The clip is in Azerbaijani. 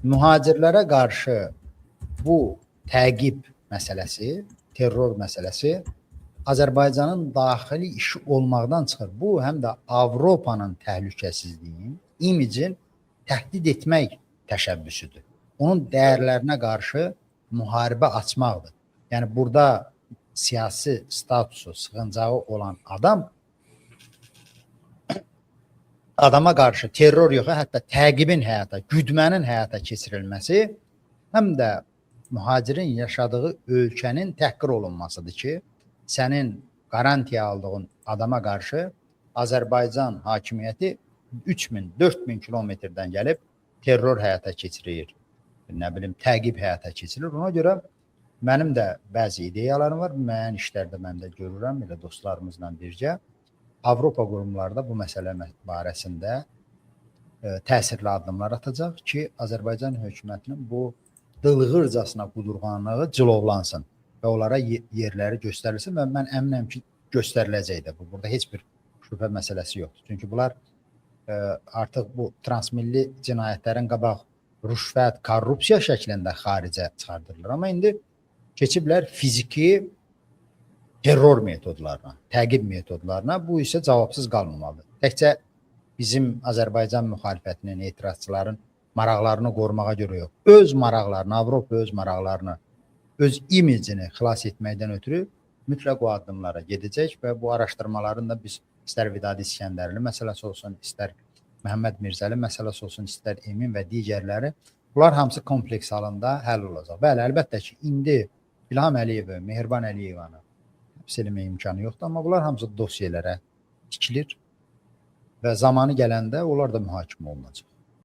mühacirlərə qarşı bu təqib məsələsi, terror məsələsi Azərbaycanın daxili işi olmaqdan çıxır. Bu, həm də Avropanın təhlükəsizliyini, imicin təhdid etmək təşəbbüsüdür. Onun dəyərlərinə qarşı müharibə açmaqdır. Yəni, burada siyasi statusu, sığıncağı olan adama qarşı terror yox, hətta təqibin həyata, güdmənin həyata keçirilməsi həm də mühacirin yaşadığı ölkənin təhqir olunmasıdır ki, sənin qarantiya aldığın adama qarşı Azərbaycan hakimiyyəti 3000-4000 kilometrdən gəlib terror həyata keçirir, nə bilim, təqib həyata keçirir. Ona görə mənim də bəzi ideyalarım var, müəyyən işlərdə mən də görürəm, elə dostlarımızla birgə. Avropa qurumları da bu məsələ barəsində təsirli addımlar atacaq ki, Azərbaycan hökumətinin bu dılğırcasına qudurğanlığı cilovlansın və onlara yerləri göstərilsin və mən əminəm ki, göstəriləcəkdir. Burada heç bir şübhə məsələsi yoxdur. Çünki bunlar artıq bu transmilli cinayətlərin qabaq rüşvət, korrupsiya şəklində xaricə çıxardırlar. Amma indi keçiblər fiziki terror metodlarına, təqib metodlarına. Bu isə cavabsız qalmamalıdır. Təkcə bizim Azərbaycan müxalifətinin, etirazçıların maraqlarını qorumağa görə yox. Öz maraqlarını, Avropa öz maraqlarını, öz imicini xilas etməkdən ötürü mütləq o addımlara gedəcək və bu araşdırmaların da biz istər Vidadi İskəndərli məsələsi olsun, istər Məhəmməd Mirzəli məsələsi olsun, istər Emin və digərləri, bunlar hamısı kompleks halında həll olacaq. Bəli, əlbəttə ki, indi İlham Əliyev, Mehriban Əliyevanı həbs eləmək imkanı yoxdur, amma bunlar hamısı dosiyələrə tikilir və zamanı gələndə onlar da mühakimə olunacaq.